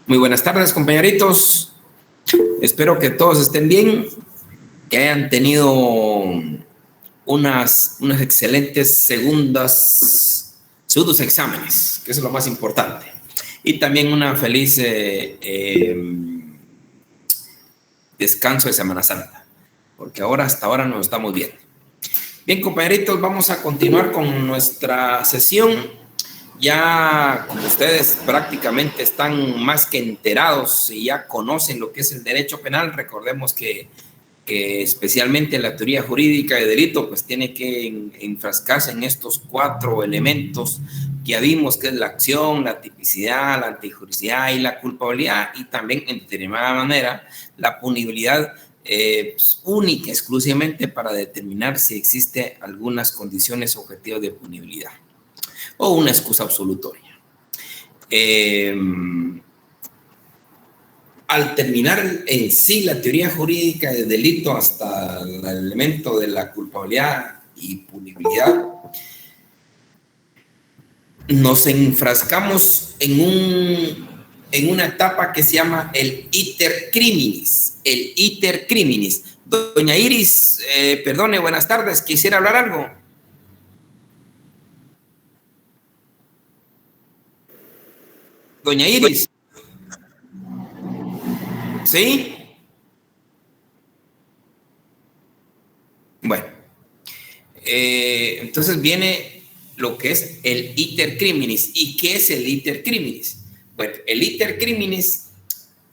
Muy buenas tardes, compañeritos. Espero que todos estén bien, que hayan tenido unas excelentes segundos exámenes, que eso es lo más importante. Y también una feliz descanso de Semana Santa, porque hasta ahora nos estamos viendo. Bien, compañeritos, vamos a continuar con nuestra sesión. Ya como ustedes prácticamente están más que enterados y ya conocen lo que es el derecho penal, recordemos que especialmente la teoría jurídica de delito, pues tiene que enfrascarse en estos 4 elementos que ya vimos, que es la acción, la tipicidad, la antijuricidad y la culpabilidad, y también en determinada manera la punibilidad única, exclusivamente para determinar si existe algunas condiciones objetivas de punibilidad o una excusa absolutoria. Al terminar en sí la teoría jurídica de delito hasta el elemento de la culpabilidad y punibilidad, nos enfrascamos en una etapa que se llama el iter criminis. El iter criminis. Doña Iris, perdone, buenas tardes, quisiera hablar algo. Doña Iris. ¿Sí? Bueno, entonces viene lo que es el iter criminis. ¿Y qué es el iter criminis? Bueno, el iter criminis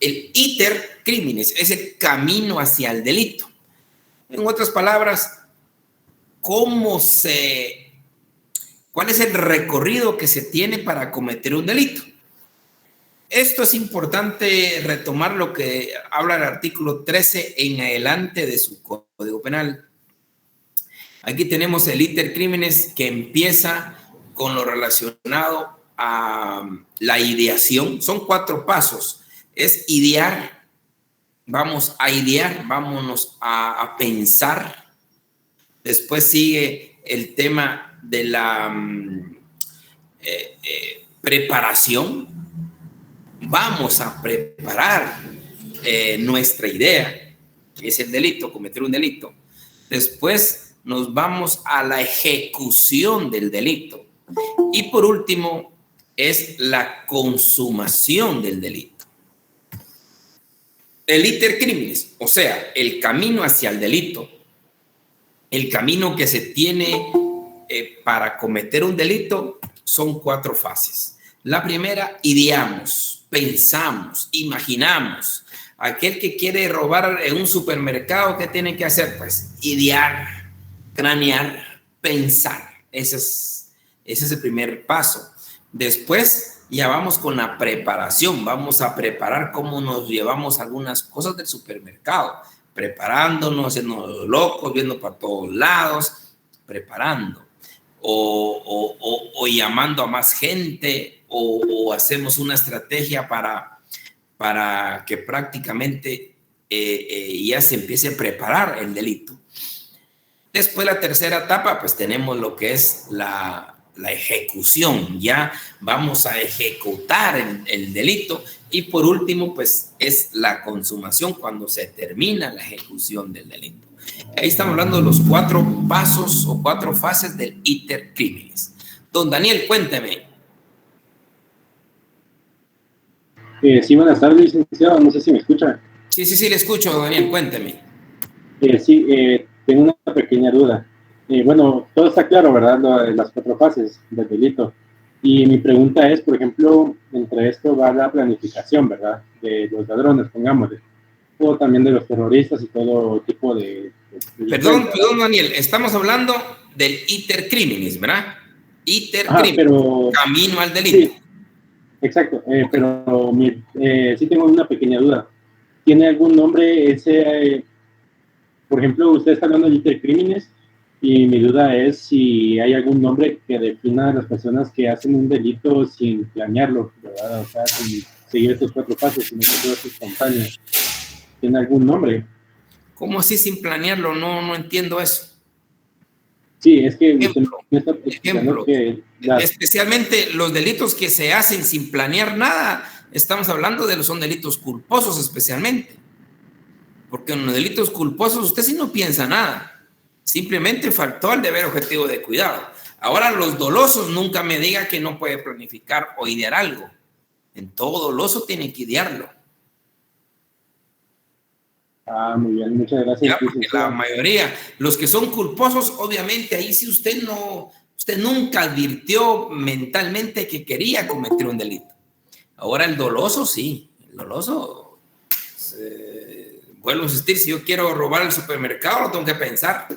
es el camino hacia el delito. En otras palabras, ¿cuál es el recorrido que se tiene para cometer un delito? Esto es importante retomar lo que habla el artículo 13 en adelante de su Código Penal. Aquí tenemos el iter criminis, que empieza con lo relacionado a la ideación. Son 4 pasos. Es idear, vámonos a pensar. Después sigue el tema de la preparación. Vamos a preparar nuestra idea, que es el delito, cometer un delito. Después nos vamos a la ejecución del delito. Y por último, es la consumación del delito. El iter criminis, o sea, el camino hacia el delito, el camino que se tiene para cometer un delito, son 4 fases. La primera, ideamos, pensamos, imaginamos. Aquel que quiere robar en un supermercado, ¿qué tiene que hacer? Pues idear, cranear, pensar. Ese es el primer paso. Después ya vamos con la preparación. Vamos a preparar cómo nos llevamos algunas cosas del supermercado, preparándonos, haciendo locos, viendo para todos lados, preparando. O llamando a más gente, o hacemos una estrategia para que prácticamente ya se empiece a preparar el delito. Después, la tercera etapa, pues tenemos lo que es la ejecución. Ya vamos a ejecutar el delito. Y por último, pues es la consumación, cuando se termina la ejecución del delito. Ahí estamos hablando de los 4 pasos o 4 fases del iter criminis. Don Daniel, cuénteme. Sí, buenas tardes, licenciado. No sé si me escucha. Sí, le escucho, Daniel, cuénteme. Tengo una pequeña duda. Bueno, todo está claro, ¿verdad? Las 4 fases del delito. Y mi pregunta es, por ejemplo, entre esto va la planificación, ¿verdad? De los ladrones, pongámosle. O también de los terroristas y todo tipo de Perdón, Daniel, estamos hablando del iter criminis, ¿verdad? Iter criminis, pero, camino al delito. Sí, exacto, pero sí tengo una pequeña duda. ¿Tiene algún nombre ese, por ejemplo, usted está hablando de iter criminis, y mi duda es si hay algún nombre que defina a las personas que hacen un delito sin planearlo, ¿verdad? O sea, sin seguir estos 4 pasos, sino que todo es espontáneo. ¿Tiene algún nombre? ¿Cómo así sin planearlo? No entiendo eso. Sí, es que ejemplo, especialmente los delitos que se hacen sin planear nada, estamos hablando son delitos culposos especialmente. Porque en los delitos culposos usted sí no piensa nada. Simplemente faltó al deber objetivo de cuidado. Ahora los dolosos, nunca me diga que no puede planificar o idear algo. En todo doloso tiene que idearlo. Muy bien, muchas gracias. Ya, porque la mayoría, los que son culposos, obviamente ahí sí usted nunca advirtió mentalmente que quería cometer un delito. Ahora el doloso sí, el doloso, vuelvo a insistir, si yo quiero robar el supermercado, lo tengo que pensar.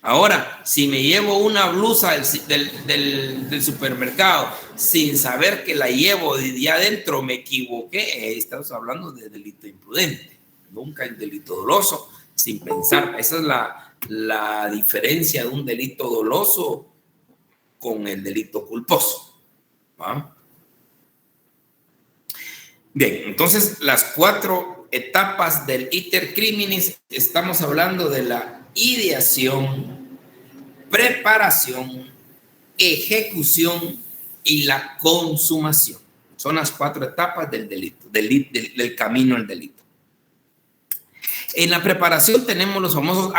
Ahora, si me llevo una blusa del supermercado sin saber que la llevo de adentro, me equivoqué, estamos hablando de delito imprudente, nunca el delito doloso, sin pensar. Esa es la diferencia de un delito doloso con el delito culposo. ¿Va? Bien, entonces las 4 etapas del iter criminis, estamos hablando de la ideación, preparación, ejecución y la consumación. Son las 4 etapas del delito, del camino al delito. En la preparación tenemos los famosos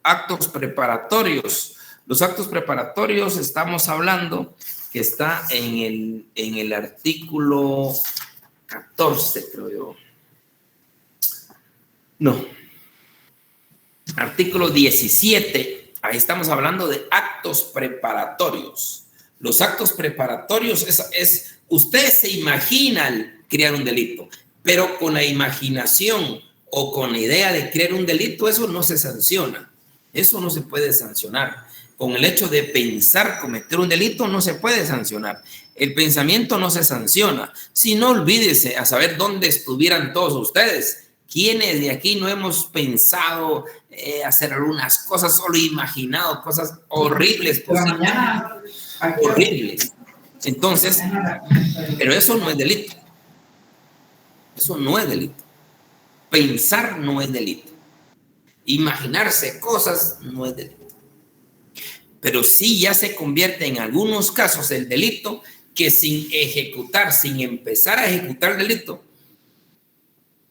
actos preparatorios. Los actos preparatorios estamos hablando que está en el artículo 14, creo yo. No. Artículo 17. Ahí estamos hablando de actos preparatorios. Los actos preparatorios es usted se imagina crear un delito, pero con la imaginación o con la idea de crear un delito, eso no se sanciona. Eso no se puede sancionar. Con el hecho de pensar cometer un delito no se puede sancionar. El pensamiento no se sanciona. Si no, olvídese a saber dónde estuvieran todos ustedes. ¿Quiénes de aquí no hemos pensado hacer algunas cosas, solo imaginado cosas horribles? Horribles. Entonces, pero eso no es delito. Eso no es delito. Pensar no es delito. Imaginarse cosas no es delito. Pero sí ya se convierte en algunos casos el delito que sin empezar a ejecutar el delito,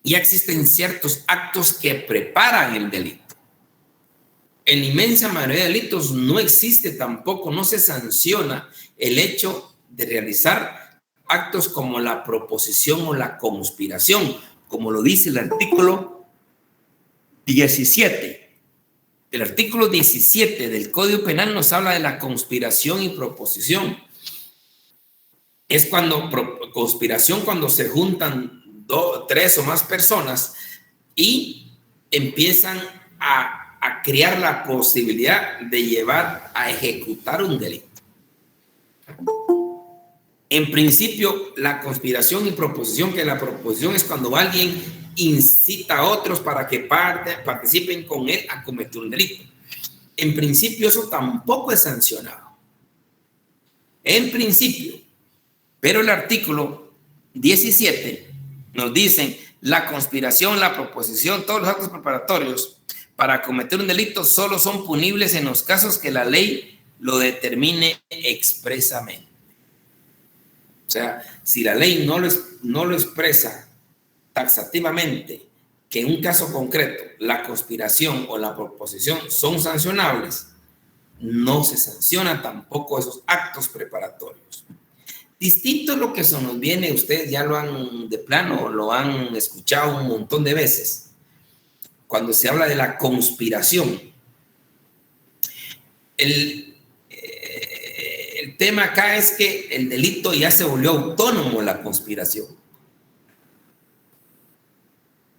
ya existen ciertos actos que preparan el delito. En la inmensa mayoría de delitos no existe tampoco, no se sanciona el hecho de realizar actos como la proposición o la conspiración, como lo dice el artículo 17. El artículo 17 del Código Penal nos habla de la conspiración y proposición. Es conspiración cuando se juntan 3 o más personas y empiezan a crear la posibilidad de llevar a ejecutar un delito. En principio, la conspiración y proposición, que la proposición es cuando alguien incita a otros para que participen con él a cometer un delito. En principio, eso tampoco es sancionado. En principio. Pero el artículo 17 nos dice la conspiración, la proposición, todos los actos preparatorios para cometer un delito solo son punibles en los casos que la ley lo determine expresamente. O sea, si la ley no lo expresa taxativamente que en un caso concreto la conspiración o la proposición son sancionables, no se sanciona tampoco esos actos preparatorios. Distinto es lo que se nos viene, ustedes ya lo han de plano, lo han escuchado un montón de veces, cuando se habla de la conspiración. El tema acá es que el delito ya se volvió autónomo, la conspiración.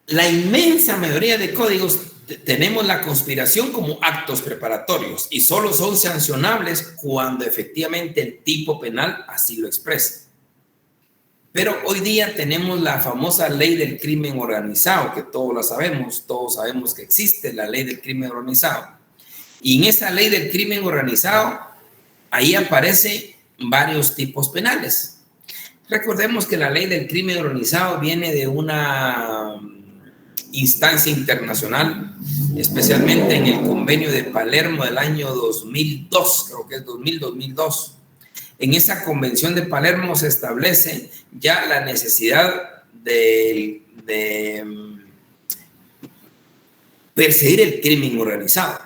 La inmensa mayoría de códigos tenemos la conspiración como actos preparatorios y solo son sancionables cuando efectivamente el tipo penal así lo expresa. Pero hoy día tenemos la famosa ley del crimen organizado, que todos sabemos que existe la ley del crimen organizado. Y en esa ley del crimen organizado, ahí aparecen varios tipos penales. Recordemos que la ley del crimen organizado viene de una instancia internacional, especialmente en el convenio de Palermo del año 2002, creo que es 2002. En esa Convención de Palermo se establece ya la necesidad de perseguir el crimen organizado.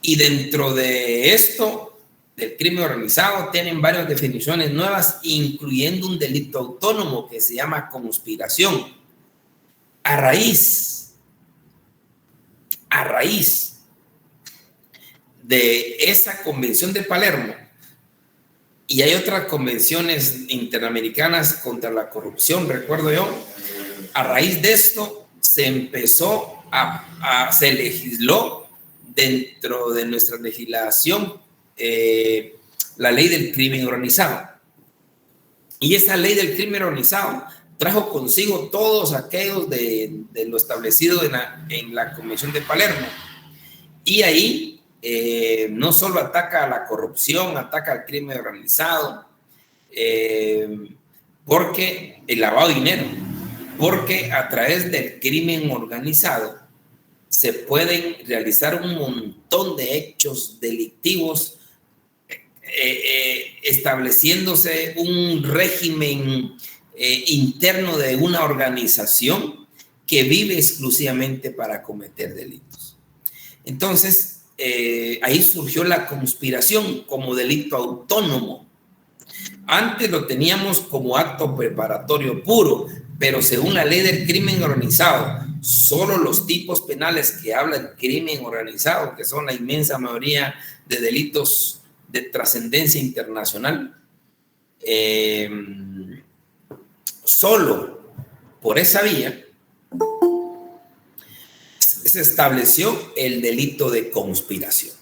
Y dentro de esto, del crimen organizado, tienen varias definiciones nuevas, incluyendo un delito autónomo que se llama conspiración. A raíz de esa Convención de Palermo, y hay otras convenciones interamericanas contra la corrupción, recuerdo yo, a raíz de esto se empezó se legisló dentro de nuestra legislación la ley del crimen organizado. Y esa ley del crimen organizado trajo consigo todos aquellos de lo establecido en la Convención de Palermo. Y ahí no solo ataca a la corrupción, ataca al crimen organizado, porque el lavado de dinero, porque a través del crimen organizado se pueden realizar un montón de hechos delictivos, estableciéndose un régimen interno de una organización que vive exclusivamente para cometer delitos. Entonces, ahí surgió la conspiración como delito autónomo. Antes lo teníamos como acto preparatorio puro, pero según la ley del crimen organizado, solo los tipos penales que habla el crimen organizado, que son la inmensa mayoría de delitos de trascendencia internacional, solo por esa vía se estableció el delito de conspiración.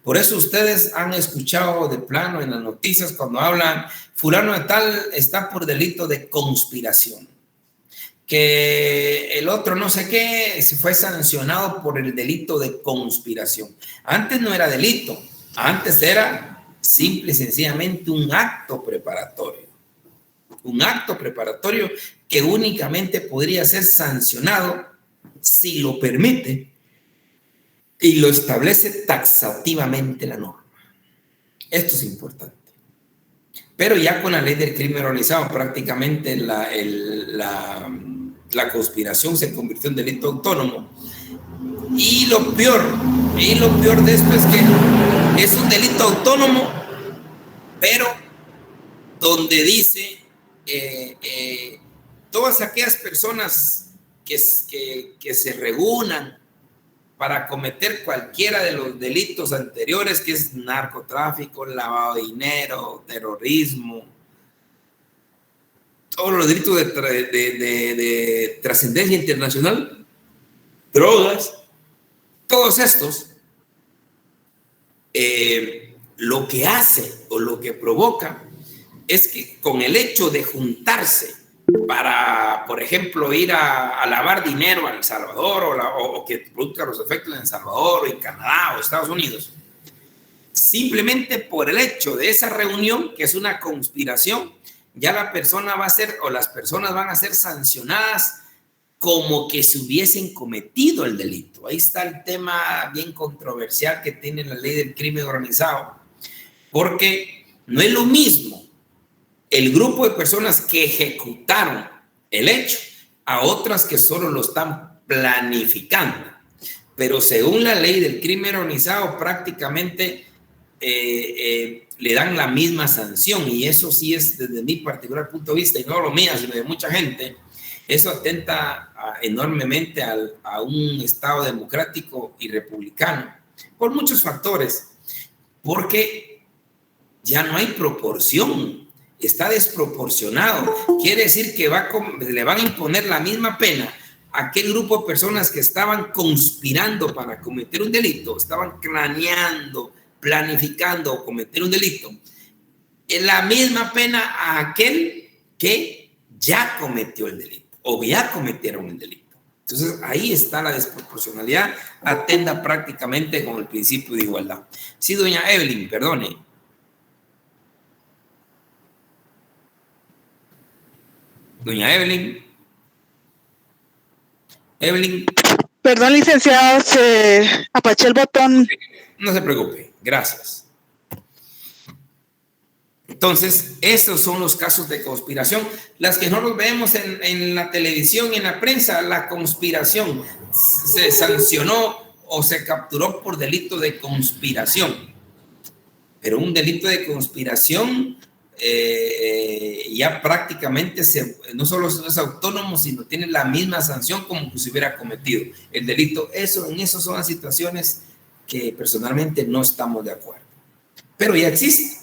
Por eso ustedes han escuchado de plano en las noticias cuando hablan fulano de tal está por delito de conspiración, que el otro no sé qué se fue sancionado por el delito de conspiración. Antes no era delito, antes era simple y sencillamente un acto preparatorio. Un acto preparatorio que únicamente podría ser sancionado si lo permite y lo establece taxativamente la norma. Esto es importante. Pero ya con la ley del crimen organizado, prácticamente la conspiración se convirtió en delito autónomo. Y lo peor de esto es que es un delito autónomo, pero donde dice todas aquellas personas que se reúnan para cometer cualquiera de los delitos anteriores, que es narcotráfico, lavado de dinero, terrorismo, todos los delitos de trascendencia internacional, drogas, todos estos, lo que hace o lo que provoca es que con el hecho de juntarse para, por ejemplo, ir a lavar dinero a El Salvador o que produzca los efectos en El Salvador o en Canadá o Estados Unidos, simplemente por el hecho de esa reunión, que es una conspiración, ya la persona va a ser o las personas van a ser sancionadas como que se hubiesen cometido el delito. Ahí está el tema bien controversial que tiene la ley del crimen organizado, porque no es lo mismo el grupo de personas que ejecutaron el hecho a otras que solo lo están planificando. Pero según la ley del crimen organizado, prácticamente le dan la misma sanción, y eso sí es desde mi particular punto de vista, y no lo mío, sino de mucha gente, eso atenta enormemente a un Estado democrático y republicano, por muchos factores, porque ya no hay proporción. Está desproporcionado. Quiere decir que le van a imponer la misma pena a aquel grupo de personas que estaban conspirando para cometer un delito, estaban craneando, planificando cometer un delito. Es la misma pena a aquel que ya cometió el delito o ya cometieron el delito. Entonces ahí está la desproporcionalidad, atenda prácticamente con el principio de igualdad. Sí, doña Evelyn, perdone. Doña Evelyn. Evelyn. Perdón, licenciado, se apaché el botón. No se preocupe, gracias. Entonces, esos son los casos de conspiración. Las que no los vemos en la televisión y en la prensa, la conspiración se sancionó o se capturó por delito de conspiración. Pero un delito de conspiración ya prácticamente no solo es autónomo, sino tiene la misma sanción como que se hubiera cometido el delito. En eso son las situaciones que personalmente no estamos de acuerdo. Pero ya existe.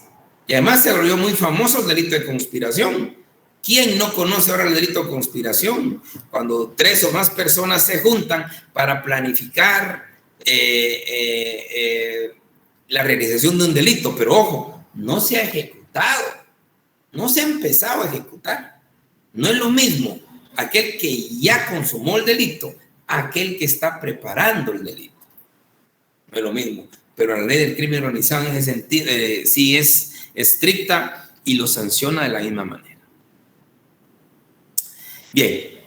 Y además se volvió muy famoso el delito de conspiración. ¿Quién no conoce ahora el delito de conspiración? Cuando 3 o más personas se juntan para planificar la realización de un delito. Pero ojo, no se ha ejecutado, no se ha empezado a ejecutar. No es lo mismo aquel que ya consumó el delito, aquel que está preparando el delito. No es lo mismo. Pero la ley del crimen organizado en ese sentido sí es estricta y lo sanciona de la misma manera. Bien.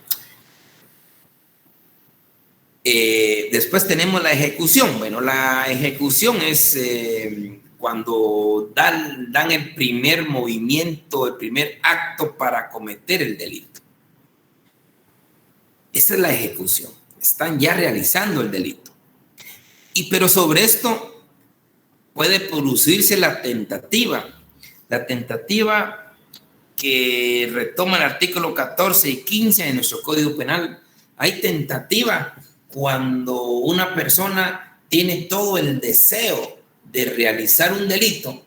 Después tenemos la ejecución. Bueno, la ejecución es cuando dan el primer movimiento, el primer acto para cometer el delito. Esa es la ejecución. Están ya realizando el delito. Pero sobre esto puede producirse la tentativa. La tentativa que retoma el artículo 14 y 15 de nuestro Código Penal. Hay tentativa cuando una persona tiene todo el deseo de realizar un delito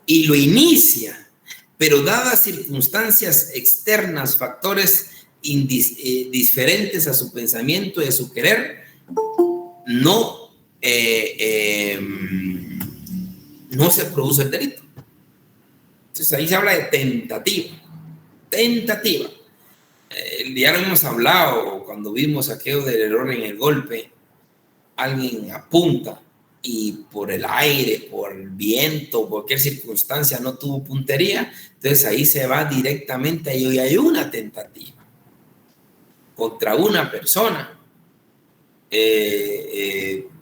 y lo inicia, pero dadas circunstancias externas, factores diferentes a su pensamiento y a su querer, no se produce el delito. Entonces ahí se habla de tentativa. Ya lo hemos hablado cuando vimos aquello del error en el golpe. Alguien apunta y por el aire, por el viento, cualquier circunstancia no tuvo puntería, entonces ahí se va directamente y hay una tentativa contra una persona.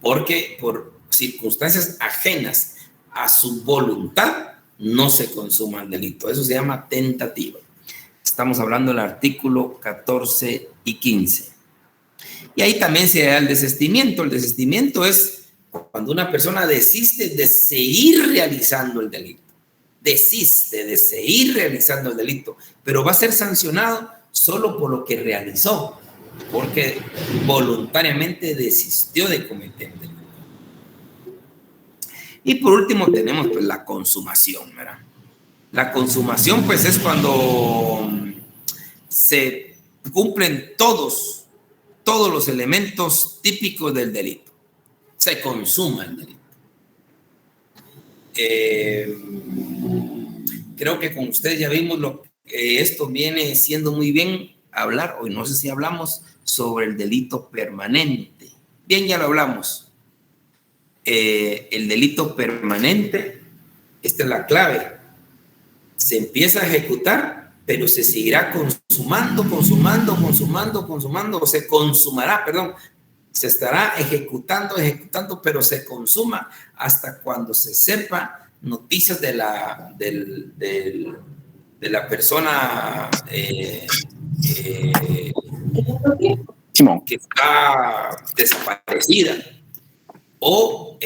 Porque por circunstancias ajenas a su voluntad no se consuma el delito. Eso se llama tentativa. Estamos hablando del artículo 14 y 15. Y ahí también se da el desistimiento. El desistimiento es cuando una persona desiste de seguir realizando el delito. Desiste de seguir realizando el delito, pero va a ser sancionado solo por lo que realizó, porque voluntariamente desistió de cometer el delito. Y por último tenemos pues la consumación, ¿verdad? La consumación pues es cuando se cumplen todos los elementos típicos del delito. Se consuma el delito. Creo que con ustedes ya vimos lo que esto viene siendo muy bien hablar, hoy no sé si hablamos sobre el delito permanente. Bien, ya lo hablamos. El delito permanente, esta es la clave. Se empieza a ejecutar, pero se seguirá consumando, o se consumará, perdón. Se estará ejecutando, pero se consuma hasta cuando se sepa noticias de la persona Simón, que está desaparecida o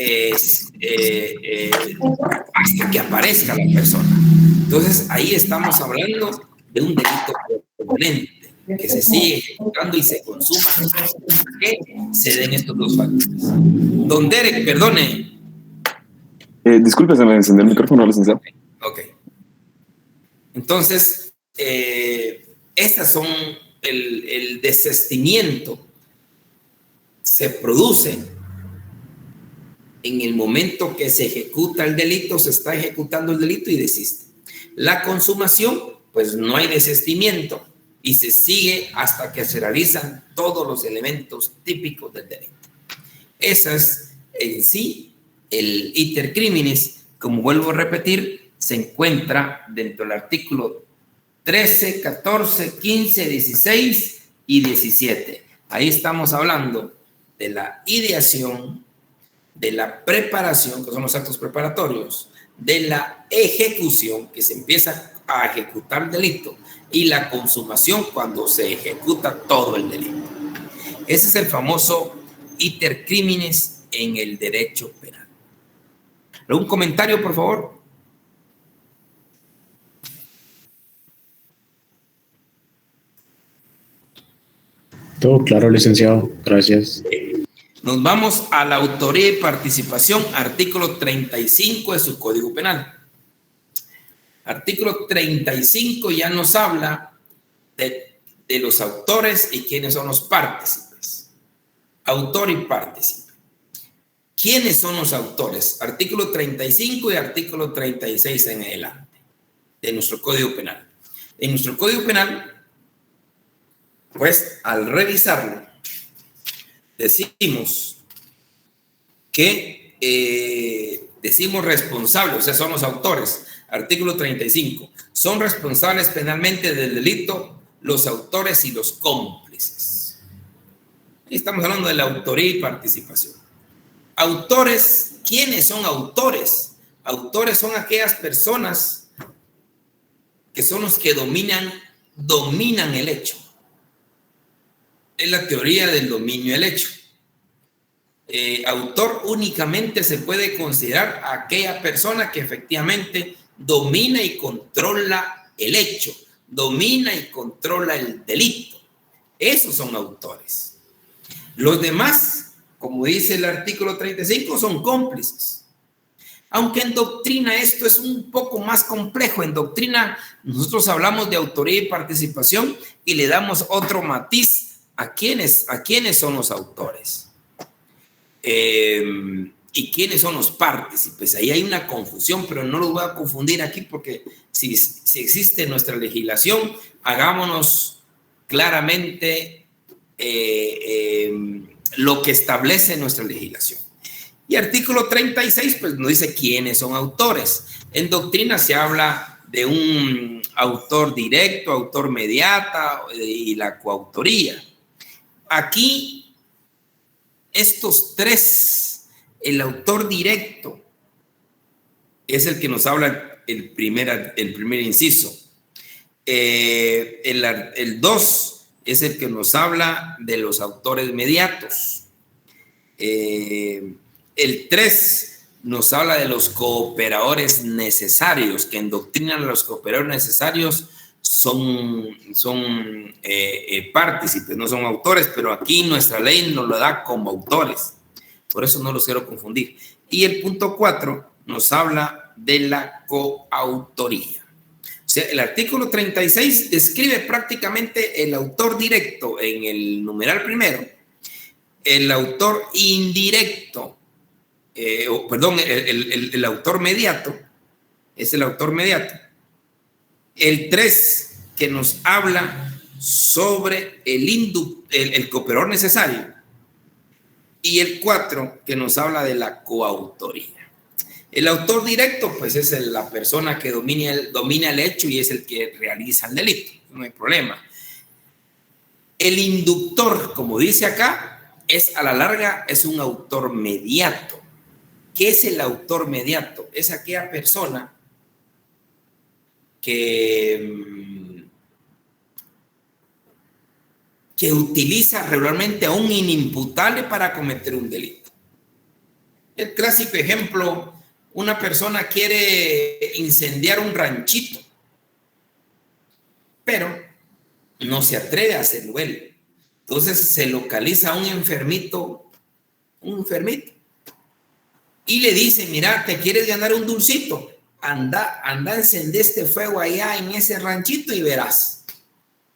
hasta que aparezca la persona. Entonces ahí estamos hablando de un delito permanente que se sigue ejecutando y se consuma, que se den estos dos factores. Don Derek, perdone. Disculpe, se me encendió el micrófono, licenciado. Ok. Entonces, estas son el desistimiento. Se produce en el momento que se ejecuta el delito, se está ejecutando el delito y desiste. La consumación, pues no hay desistimiento y se sigue hasta que se realizan todos los elementos típicos del delito. Ese es en sí el iter criminis. Como vuelvo a repetir, se encuentra dentro del artículo 13, 14, 15, 16 y 17. Ahí estamos hablando de la ideación, de la preparación, que son los actos preparatorios, de la ejecución, que se empieza a ejecutar el delito, y la consumación, cuando se ejecuta todo el delito. Ese es el famoso iter criminis en el derecho penal. ¿Algún comentario, por favor? Todo claro, licenciado. Gracias. Nos vamos a la autoría y participación, artículo 35 de su Código Penal. Artículo 35 ya nos habla de los autores y quiénes son los partícipes. Autor y partícipe. ¿Quiénes son los autores? Artículo 35 y artículo 36 en adelante de nuestro Código Penal. En nuestro Código Penal, pues al revisarlo, decimos que decimos responsables, o sea, son los autores. Artículo 35. Son responsables penalmente del delito los autores y los cómplices. Estamos hablando de la autoría y participación. Autores, ¿quiénes son autores? Autores son aquellas personas que son los que dominan el hecho. Es la teoría del dominio del hecho. Autor únicamente se puede considerar a aquella persona que efectivamente domina y controla el hecho, domina y controla el delito. Esos son autores. Los demás, como dice el artículo 35, son cómplices. Aunque en doctrina esto es un poco más complejo. En doctrina nosotros hablamos de autoría y participación y le damos otro matiz a quiénes son los autores. ¿Y quiénes son los partícipes? Ahí hay una confusión, pero no lo voy a confundir aquí porque si existe nuestra legislación, hagámonos claramente lo que establece nuestra legislación. Y artículo 36, pues nos dice quiénes son autores. En doctrina se habla de un autor directo, autor mediata y la coautoría. Aquí, estos tres, el autor directo es el que nos habla el primer inciso. El 2 es el que nos habla de los autores mediatos. El 3 nos habla de los cooperadores necesarios, que en doctrina los cooperadores necesarios son partícipes, no son autores, pero aquí nuestra ley nos lo da como autores. Por eso no los quiero confundir. Y el punto 4 nos habla de la coautoría. O sea, el artículo 36 describe prácticamente el autor directo en el numeral primero, el autor indirecto, el autor mediato, es el autor mediato. El 3 que nos habla sobre el cooperador necesario. Y el 4 que nos habla de la coautoría. El autor directo, pues es la persona que domina el hecho y es el que realiza el delito. No hay problema. El inductor, como dice acá, a la larga es un autor mediato. ¿Qué es el autor mediato? Es aquella persona que utiliza regularmente a un inimputable para cometer un delito. El clásico ejemplo, una persona quiere incendiar un ranchito, pero no se atreve a hacerlo él. Entonces se localiza a un enfermito, y le dice, mira, ¿te quieres ganar un dulcito? Anda, encender este fuego allá en ese ranchito y verás.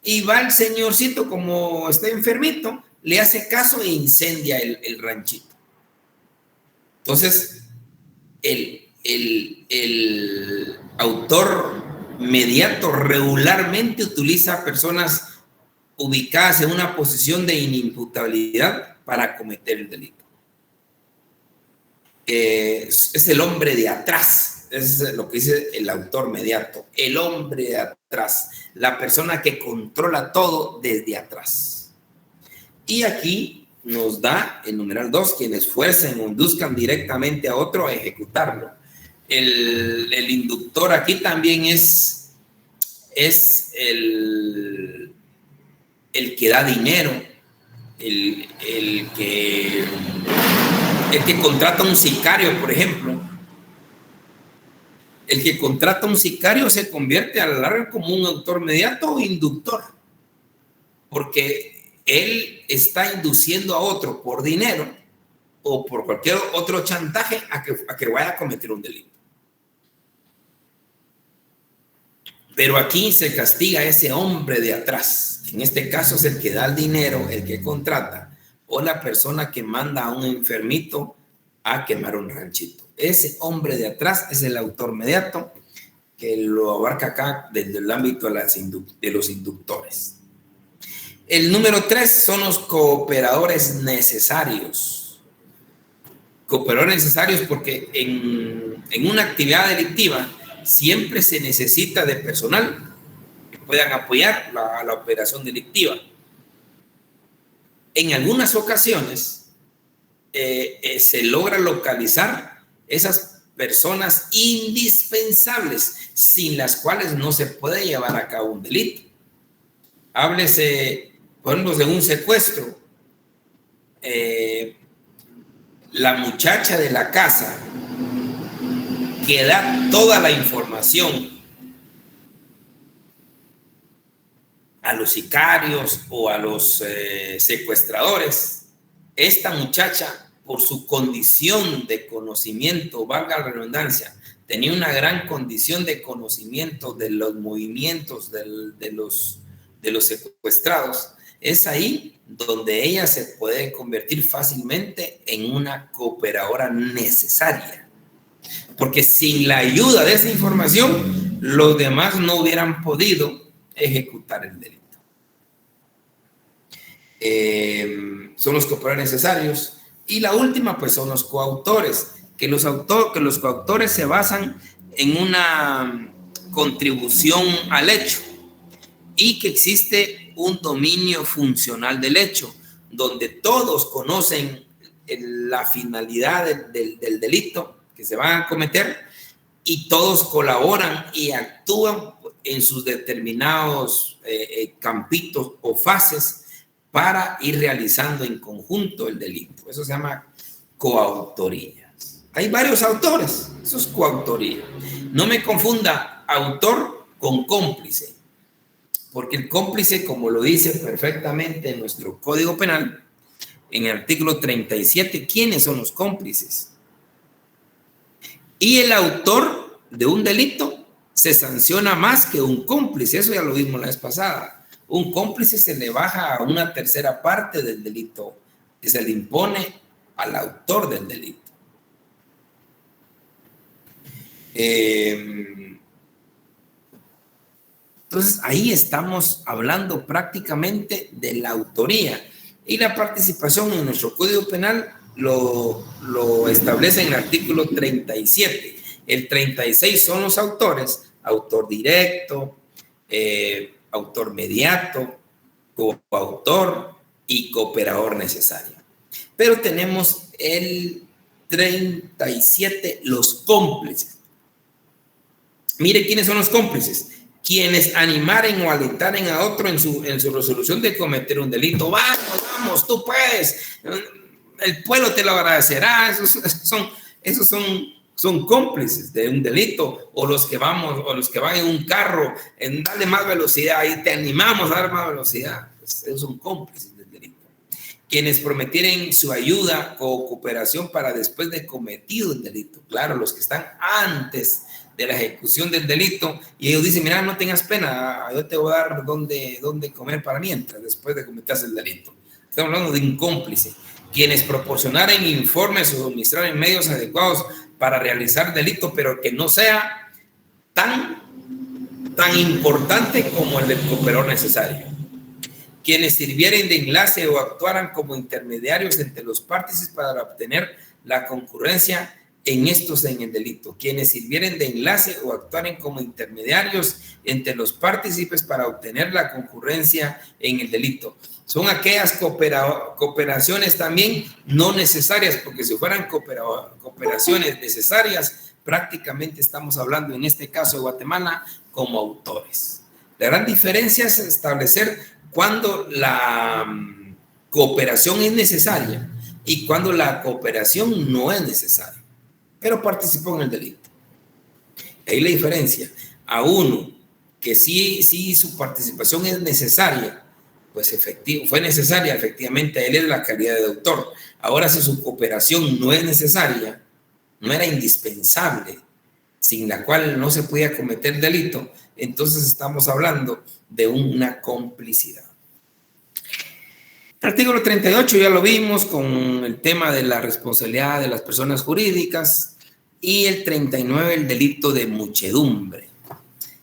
Y va el señorcito, como está enfermito, le hace caso e incendia el ranchito. Entonces, el autor mediato regularmente utiliza a personas ubicadas en una posición de inimputabilidad para cometer el delito. Es el hombre de atrás. Es lo que dice el autor mediato, el hombre de atrás, la persona que controla todo desde atrás. Y aquí nos da el numeral 2, quienes fuercen o induzcan directamente a otro a ejecutarlo. El inductor aquí también es el que da dinero, el que contrata a un sicario, por ejemplo. El que contrata a un sicario se convierte a la larga como un autor mediato o inductor, porque él está induciendo a otro por dinero o por cualquier otro chantaje a que vaya a cometer un delito. Pero aquí se castiga a ese hombre de atrás. En este caso es el que da el dinero, el que contrata, o la persona que manda a un enfermito a quemar un ranchito. Ese hombre de atrás es el autor mediato, que lo abarca acá desde el ámbito de los inductores. El número 3 son los cooperadores necesarios. Cooperadores necesarios porque en una actividad delictiva siempre se necesita de personal que puedan apoyar la operación delictiva. En algunas ocasiones se logra localizar esas personas indispensables sin las cuales no se puede llevar a cabo un delito. Háblese, por ejemplo, de un secuestro. La muchacha de la casa que da toda la información a los sicarios o a los secuestradores, esta muchacha, por su condición de conocimiento, valga la redundancia, tenía una gran condición de conocimiento de los movimientos de los secuestrados. Es ahí donde ella se puede convertir fácilmente en una cooperadora necesaria. Porque sin la ayuda de esa información, los demás no hubieran podido ejecutar el delito. Son los cooperadores necesarios. Y la última, pues, son los coautores, que los coautores se basan en una contribución al hecho y que existe un dominio funcional del hecho, donde todos conocen la finalidad del delito que se va a cometer y todos colaboran y actúan en sus determinados campitos o fases para ir realizando en conjunto el delito. Eso se llama coautoría. Hay varios autores, eso es coautoría. No me confunda autor con cómplice, porque el cómplice, como lo dice perfectamente en nuestro Código Penal, en el artículo 37, ¿quiénes son los cómplices? Y el autor de un delito se sanciona más que un cómplice, eso ya lo vimos la vez pasada. Un cómplice se le baja a una tercera parte del delito que se le impone al autor del delito. Entonces, ahí estamos hablando prácticamente de la autoría. Y la participación en nuestro Código Penal lo establece en el artículo 37. El 36 son los autores: autor directo, autor mediato, coautor y cooperador necesario. Pero tenemos el 37, los cómplices. Mire quiénes son los cómplices: quienes animaren o alentaren a otro en su resolución de cometer un delito. Vamos, tú puedes, el pueblo te lo agradecerá. Esos son cómplices de un delito, o los que van en un carro, en darle más velocidad y te animamos a dar más velocidad. Esos son cómplices del delito. Quienes prometieren su ayuda o cooperación para después de cometido el delito. Claro, los que están antes de la ejecución del delito y ellos dicen: mira, no tengas pena, yo te voy a dar dónde comer para mientras, después de cometer el delito. Estamos hablando de un cómplice. Quienes proporcionaren informes o suministraren medios adecuados para realizar delito, pero que no sea tan importante como el del cooperador necesario. Quienes sirvieren de enlace o actuaran como intermediarios entre los partícipes para obtener la concurrencia en el delito. Quienes sirvieren de enlace o actuaren como intermediarios entre los partícipes para obtener la concurrencia en el delito. Son aquellas cooperaciones también no necesarias, porque si fueran cooperaciones necesarias, prácticamente estamos hablando en este caso de Guatemala como autores. La gran diferencia es establecer cuándo la cooperación es necesaria y cuándo la cooperación no es necesaria, pero participó en el delito. Ahí la diferencia. A uno que sí su participación es necesaria, pues fue necesaria, efectivamente, a él es la calidad de autor. Ahora, si su cooperación no es necesaria, no era indispensable, sin la cual no se podía cometer delito, entonces estamos hablando de una complicidad. Artículo 38 ya lo vimos con el tema de la responsabilidad de las personas jurídicas, y el 39 el delito de muchedumbre.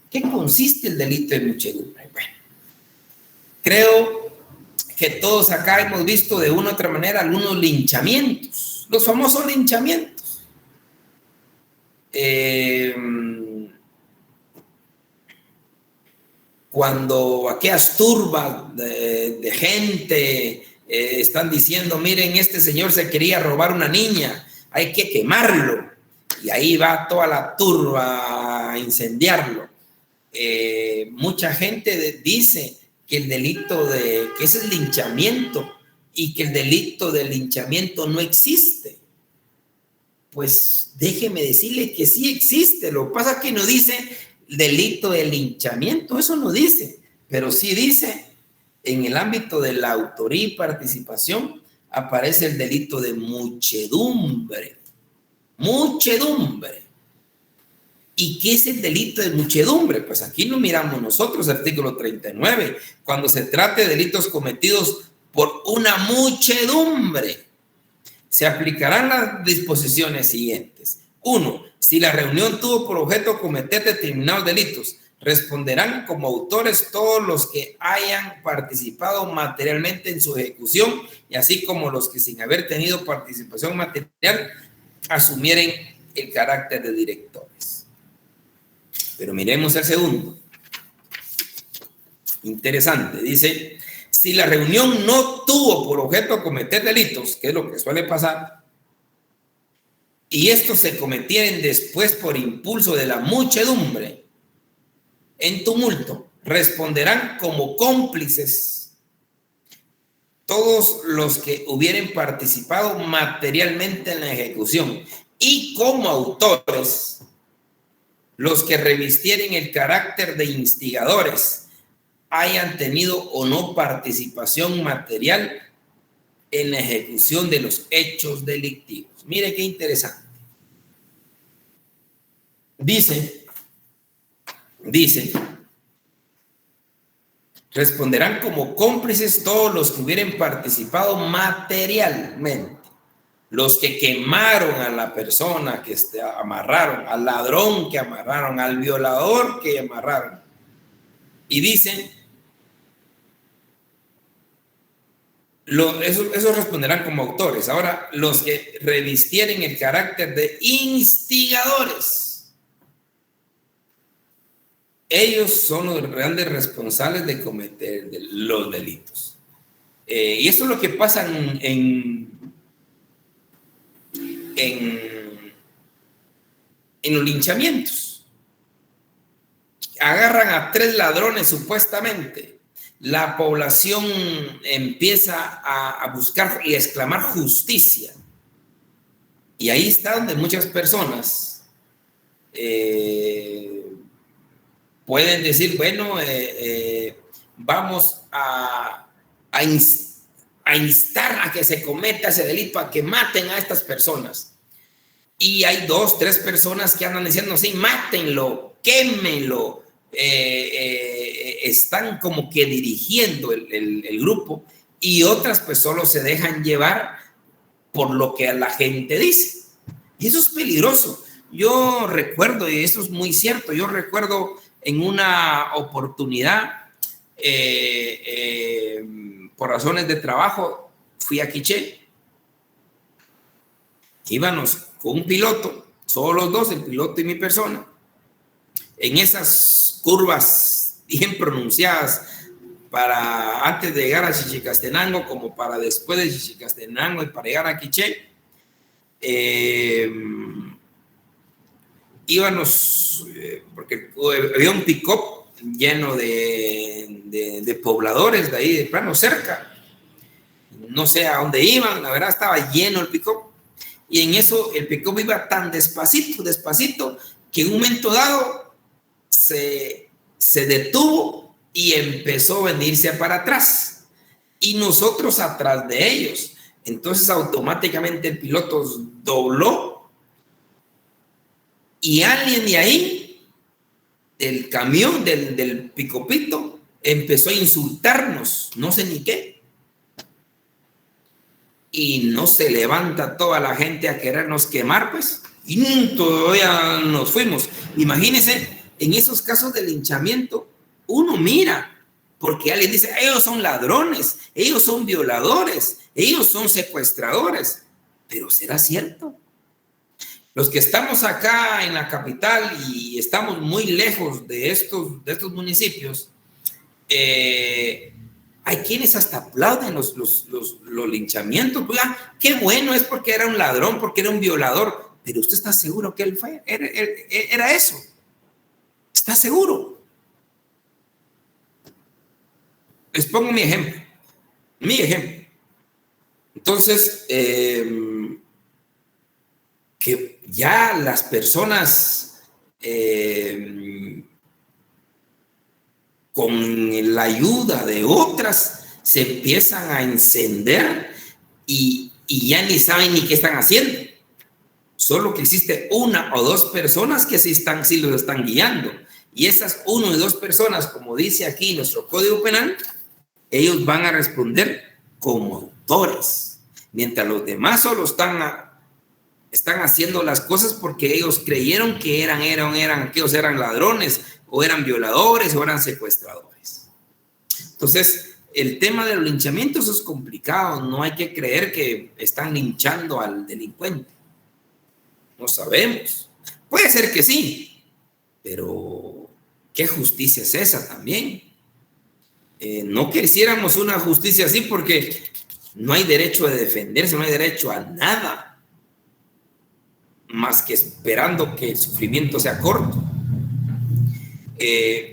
¿Qué consiste el delito de muchedumbre? Bueno, creo que todos acá hemos visto de una u otra manera algunos linchamientos, los famosos linchamientos. Cuando aquellas turbas de gente están diciendo, miren, este señor se quería robar una niña, hay que quemarlo, y ahí va toda la turba a incendiarlo. Mucha gente dice que el delito que es el linchamiento y que el delito del linchamiento no existe. Pues déjeme decirle que sí existe. Lo que pasa es que no dice delito de linchamiento, eso no dice, pero sí dice en el ámbito de la autoría y participación aparece el delito de muchedumbre. Muchedumbre. ¿Y qué es el delito de muchedumbre? Pues aquí lo miramos nosotros, artículo 39, cuando se trate de delitos cometidos por una muchedumbre. Se aplicarán las disposiciones siguientes. 1. Si la reunión tuvo por objeto cometer determinados delitos, responderán como autores todos los que hayan participado materialmente en su ejecución, y así como los que sin haber tenido participación material asumieren el carácter de directores. Pero miremos el segundo. Interesante. Dice, si la reunión no tuvo por objeto cometer delitos, que es lo que suele pasar, y estos se cometieren después por impulso de la muchedumbre, en tumulto, responderán como cómplices todos los que hubieren participado materialmente en la ejecución, y como autores los que revistieren el carácter de instigadores, hayan tenido o no participación material en la ejecución de los hechos delictivos. Mire qué interesante. Dice, responderán como cómplices todos los que hubieran participado materialmente. Los que quemaron a la persona que amarraron, al ladrón que amarraron, al violador que amarraron. Y dicen, esos responderán como autores. Ahora, los que revistieren el carácter de instigadores, ellos son los grandes responsables de cometer los delitos. Y eso es lo que pasa en los linchamientos. Agarran a 3 ladrones supuestamente. La población empieza a buscar y a exclamar justicia. Y ahí está donde muchas personas pueden decir, bueno, vamos a instar a que se cometa ese delito, a que maten a estas personas. Y hay 2, 3 personas que andan diciendo, sí, mátenlo, quémenlo. Están como que dirigiendo el grupo, y otras pues solo se dejan llevar por lo que la gente dice. Y eso es peligroso. Yo recuerdo, y eso es muy cierto, yo recuerdo en una oportunidad, por razones de trabajo, fui a Quiché. Íbamos con un piloto, solo los 2, el piloto y mi persona, en esas curvas bien pronunciadas para antes de llegar a Chichicastenango, como para después de Chichicastenango y para llegar a Quiché. íbamos, porque había un pick-up lleno de pobladores de ahí, de plano cerca. No sé a dónde iban, la verdad estaba lleno el pick-up. Y en eso el pick-up iba tan despacito, que en un momento dado se detuvo y empezó a venirse para atrás. Y nosotros atrás de ellos. Entonces automáticamente el piloto dobló y alguien de ahí, del camión, del picopito, empezó a insultarnos, no sé ni qué. Y no se levanta toda la gente a querernos quemar, pues, y todavía nos fuimos. Imagínense, en esos casos de linchamiento, uno mira, porque alguien dice, ellos son ladrones, ellos son violadores, ellos son secuestradores. Pero ¿será cierto? Los que estamos acá en la capital y estamos muy lejos de estos municipios, hay quienes hasta aplauden los linchamientos. Pues, qué bueno es porque era un ladrón, porque era un violador. Pero ¿usted está seguro que él fue? Era eso. ¿Está seguro? Les pongo mi ejemplo. Entonces, que ya las personas con la ayuda de otras se empiezan a encender y ya ni saben ni qué están haciendo. Solo que existe una o dos personas que sí los están guiando. Y esas 1 o 2 personas, como dice aquí nuestro Código Penal, ellos van a responder como autores, mientras los demás solo están haciendo las cosas porque ellos creyeron que aquellos eran ladrones, o eran violadores, o eran secuestradores. Entonces, el tema de los linchamientos es complicado. No hay que creer que están linchando al delincuente. No sabemos. Puede ser que sí, pero ¿qué justicia es esa también? No quisiéramos una justicia así porque no hay derecho de defenderse, no hay derecho a nada, más que esperando que el sufrimiento sea corto.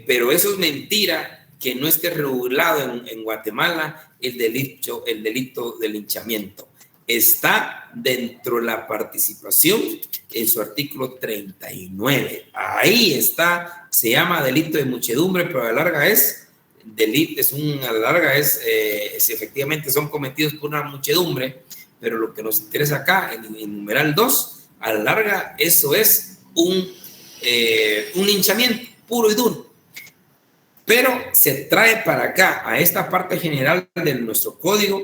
Pero eso es mentira, que no esté regulado en Guatemala el delito de linchamiento. Está dentro de la participación en su artículo 39. Ahí está, se llama delito de muchedumbre, pero a la larga es delito, si efectivamente son cometidos por una muchedumbre, pero lo que nos interesa acá, en numeral 2, a la larga eso es un linchamiento puro y duro. Pero se trae para acá, a esta parte general de nuestro código,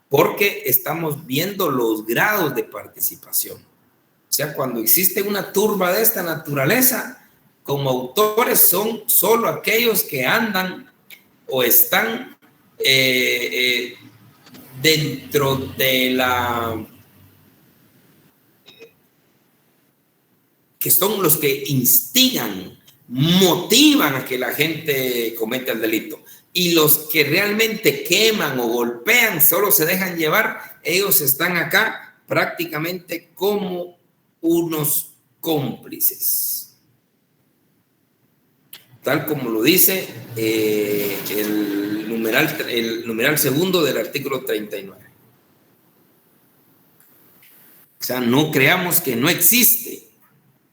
porque estamos viendo los grados de participación. O sea, cuando existe una turba de esta naturaleza, como autores son solo aquellos que andan o están dentro de que son los que instigan, motivan a que la gente cometa el delito. Y los que realmente queman o golpean, solo se dejan llevar, ellos están acá prácticamente como unos cómplices. Tal como lo dice el numeral segundo del artículo 39. O sea, no creamos que no existe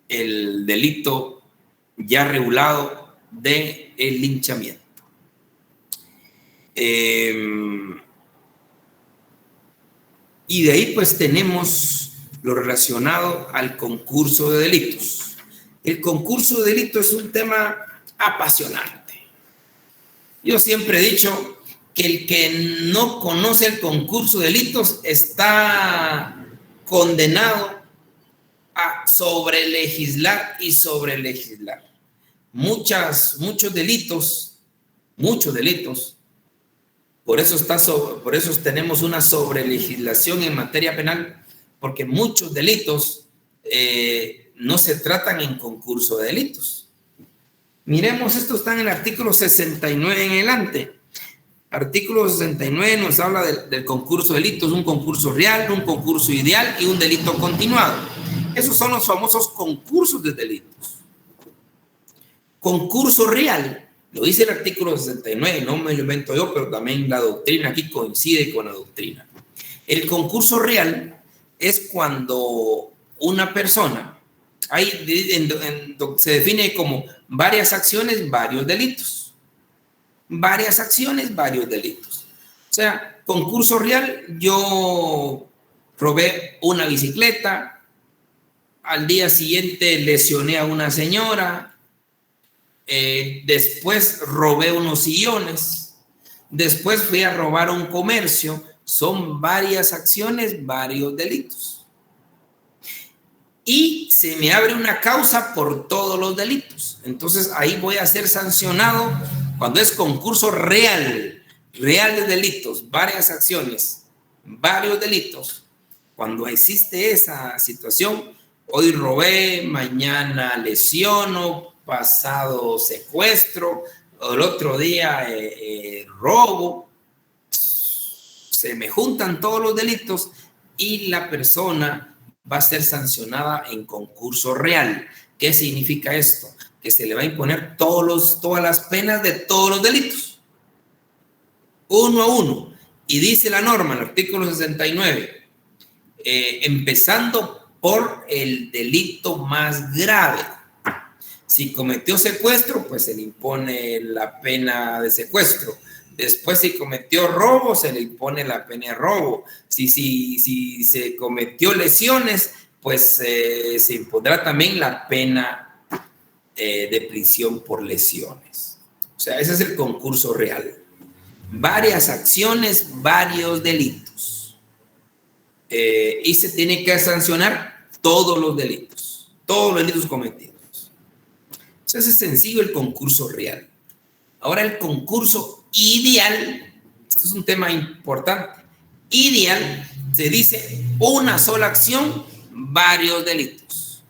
el delito ya regulado de el linchamiento. Y de ahí pues tenemos lo relacionado al concurso de delitos. El concurso de delitos es un tema apasionante. Yo siempre he dicho que el que no conoce el concurso de delitos está condenado a sobrelegislar y sobrelegislar. Muchos delitos, por eso tenemos una sobrelegislación en materia penal, porque muchos delitos no se tratan en concurso de delitos. Miremos, esto está en el artículo 69 en adelante. Artículo 69 nos habla del concurso de delitos, un concurso real, un concurso ideal y un delito continuado. Esos son los famosos concursos de delitos. Concurso real, lo dice el artículo 69, no me lo invento yo, pero también la doctrina aquí coincide con la doctrina. El concurso real es cuando una persona, se define como varias acciones, varios delitos. Varias acciones, varios delitos. O sea, concurso real, yo robé una bicicleta, al día siguiente lesioné a una señora, después robé unos sillones, después fui a robar un comercio. Son varias acciones, varios delitos. Y se me abre una causa por todos los delitos. Entonces ahí voy a ser sancionado cuando es concurso real, real de delitos, varias acciones, varios delitos. Cuando existe esa situación, hoy robé, mañana lesiono, pasado secuestro, el otro día robo, se me juntan todos los delitos y la persona va a ser sancionada en concurso real. ¿Qué significa esto? Que se le va a imponer todas las penas de todos los delitos, uno a uno. Y dice la norma, el artículo 69, empezando por el delito más grave. Si cometió secuestro, pues se le impone la pena de secuestro. Después, si cometió robo, se le impone la pena de robo. Si se cometió lesiones, pues se impondrá también la pena de prisión por lesiones. O sea, ese es el concurso real. Varias acciones, varios delitos. Y se tiene que sancionar todos los delitos cometidos. Entonces es sencillo el concurso real. Ahora el concurso ideal, esto es un tema importante. Ideal se dice una sola acción, varios delitos.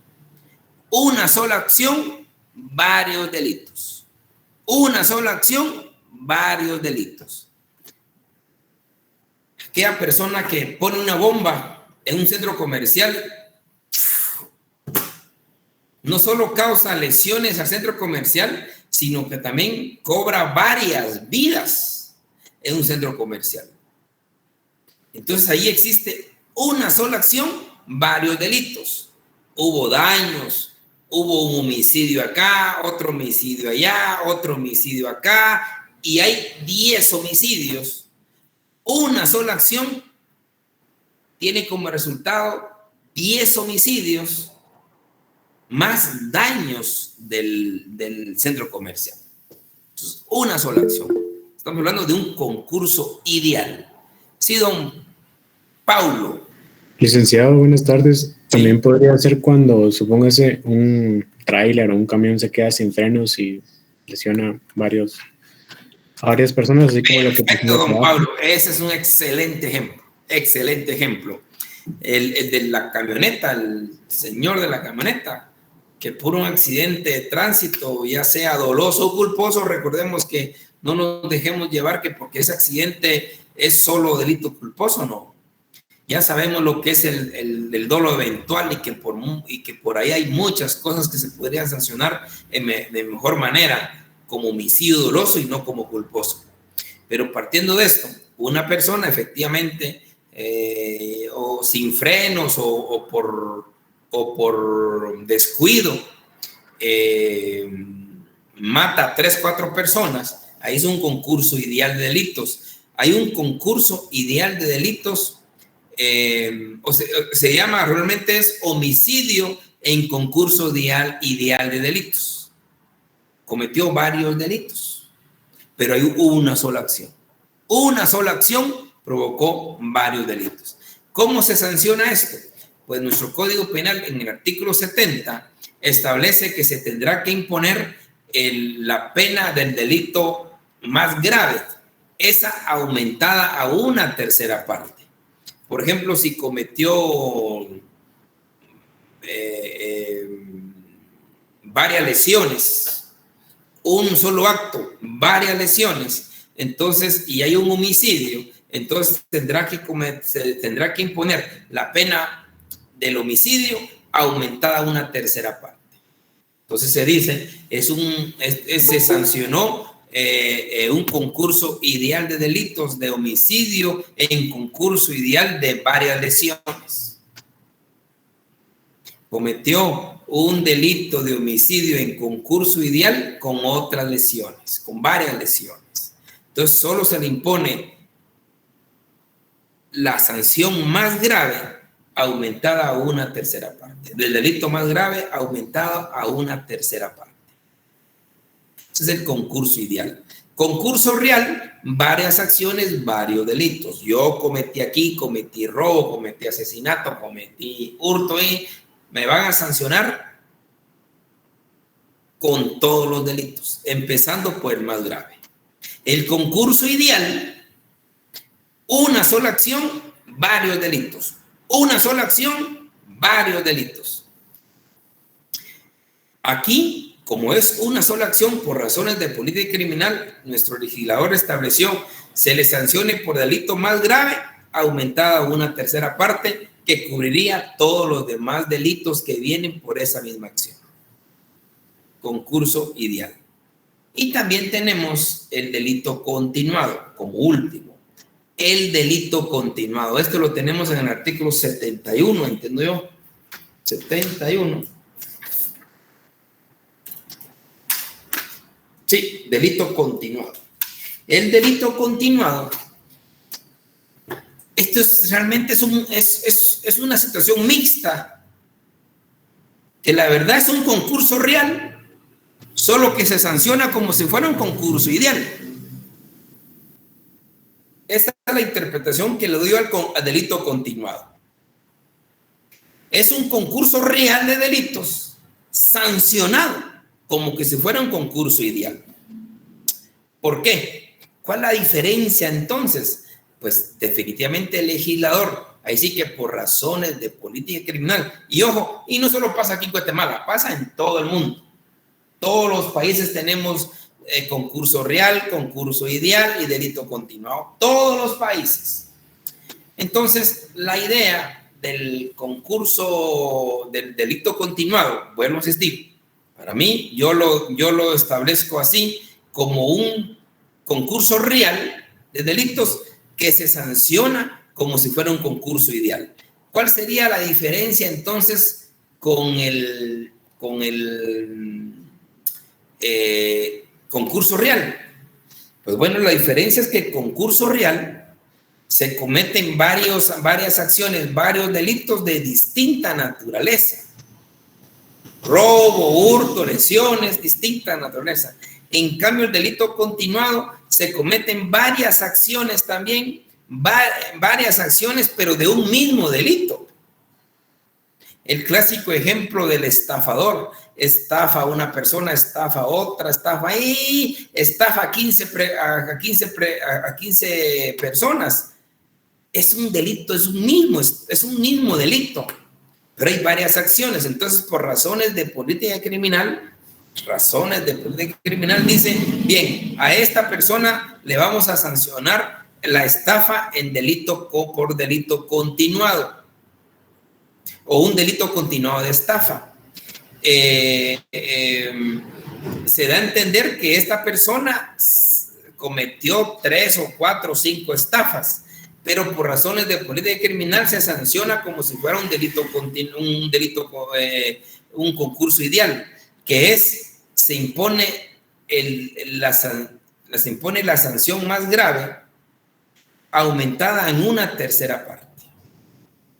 Una sola acción, varios delitos. Una sola acción, varios delitos. Aquella persona que pone una bomba en un centro comercial no solo causa lesiones al centro comercial, sino que también cobra varias vidas en un centro comercial. Entonces ahí existe una sola acción, varios delitos. Hubo daños, hubo un homicidio acá, otro homicidio allá, otro homicidio acá, y hay 10 homicidios. Una sola acción tiene como resultado 10 homicidios más daños del centro comercial. Entonces, una sola acción. Estamos hablando de un concurso ideal. Sí, don Paulo. Licenciado, buenas tardes. También sí. Podría ser cuando, supóngase, un tráiler o un camión se queda sin frenos y lesiona a varias personas, así como lo que pasó. Perfecto, don Pablo. Ese es un excelente ejemplo. Excelente ejemplo. El de la camioneta, el señor de la camioneta, que por un accidente de tránsito, ya sea doloso o culposo, recordemos que no nos dejemos llevar que porque ese accidente es solo delito culposo, no. Ya sabemos lo que es el dolo eventual y que por ahí hay muchas cosas que se podrían sancionar de mejor manera, como homicidio doloso y no como culposo. Pero partiendo de esto, una persona efectivamente, o sin frenos o por descuido, mata a 3-4 personas, ahí es un concurso ideal de delitos. Hay un concurso ideal de delitos, se llama, realmente es homicidio en concurso ideal de delitos. Cometió varios delitos, pero hay una sola acción. Una sola acción provocó varios delitos. ¿Cómo se sanciona esto? Pues nuestro Código Penal en el artículo 70 establece que se tendrá que imponer la pena del delito más grave, esa aumentada a una tercera parte. Por ejemplo, si cometió varias lesiones, un solo acto, varias lesiones, entonces, y hay un homicidio, entonces se tendrá que imponer la pena del homicidio aumentada a una tercera parte. Entonces se dice, se sancionó un concurso ideal de delitos de homicidio en concurso ideal de varias lesiones. Cometió un delito de homicidio en concurso ideal con otras lesiones, con varias lesiones. Entonces solo se le impone la sanción más grave aumentada a una tercera parte. Del delito más grave aumentado a una tercera parte. Ese es el concurso ideal. Concurso real, varias acciones, varios delitos. Yo cometí aquí, cometí robo, cometí asesinato, cometí hurto y me van a sancionar con todos los delitos, empezando por el más grave. El concurso ideal, una sola acción, varios delitos. Una sola acción, varios delitos. Aquí, como es una sola acción por razones de política criminal, nuestro legislador estableció se le sancione por delito más grave, aumentada a una tercera parte que cubriría todos los demás delitos que vienen por esa misma acción. Concurso ideal. Y también tenemos el delito continuado como último. El delito continuado. Esto lo tenemos en el artículo 71, entiendo yo. 71. Sí, delito continuado. El delito continuado. Esto realmente es una situación mixta. Que la verdad es un concurso real, solo que se sanciona como si fuera un concurso ideal. Esa es la interpretación que le doy al delito continuado. Es un concurso real de delitos sancionado como que si fuera un concurso ideal. ¿Por qué? ¿Cuál es la diferencia entonces? Pues definitivamente el legislador, ahí sí que por razones de política criminal, y ojo, y no solo pasa aquí en Guatemala, pasa en todo el mundo. Todos los países tenemos concurso real, concurso ideal y delito continuado. Todos los países. Entonces, la idea del concurso del delito continuado, vuelvo a insistir, para mí, yo lo establezco así, como un concurso real de delitos que se sanciona como si fuera un concurso ideal. ¿Cuál sería la diferencia entonces con el concurso real? Pues bueno, la diferencia es que el concurso real se cometen varias acciones, varios delitos de distinta naturaleza. Robo, hurto, lesiones, distinta naturaleza. En cambio, el delito continuado se cometen varias acciones también, varias acciones, pero de un mismo delito. El clásico ejemplo del estafador: estafa a una persona, estafa a otra, estafa y estafa a 15 personas. Es un delito, es un mismo delito, pero hay varias acciones. Entonces, por razones de política criminal, dice, bien, a esta persona le vamos a sancionar la estafa por delito continuado o un delito continuado de estafa. Se da a entender que esta persona cometió 3 o 4 o 5 estafas, pero por razones de política criminal se sanciona como si fuera un concurso ideal, que se impone la sanción más grave aumentada en una tercera parte.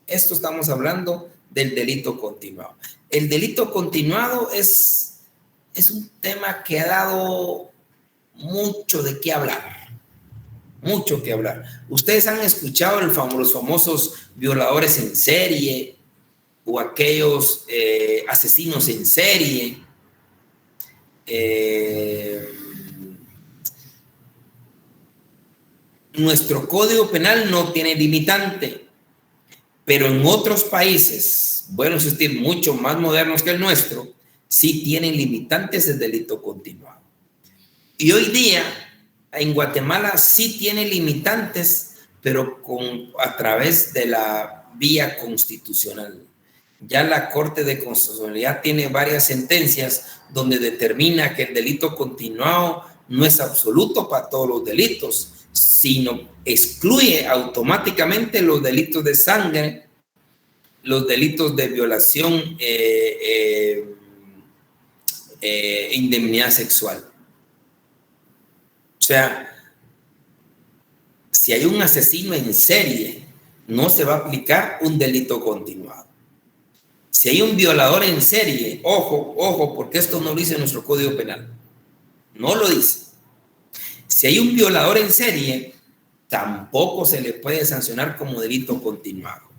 Esto estamos hablando del delito continuado. El delito continuado es un tema que ha dado mucho de qué hablar. Mucho que hablar. Ustedes han escuchado los famosos violadores en serie o aquellos asesinos en serie. Nuestro Código Penal no tiene limitante, pero en otros países, bueno, es decir, mucho más modernos que el nuestro, sí tienen limitantes de delito continuado. Y hoy día, en Guatemala sí tiene limitantes, pero a través de la vía constitucional. Ya la Corte de Constitucionalidad tiene varias sentencias donde determina que el delito continuado no es absoluto para todos los delitos, sino excluye automáticamente los delitos de sangre, los delitos de violación e indemnidad sexual. O sea, si hay un asesino en serie, no se va a aplicar un delito continuado. Si hay un violador en serie, ojo, porque esto no lo dice nuestro Código Penal. No lo dice. Si hay un violador en serie, tampoco se le puede sancionar como delito continuado.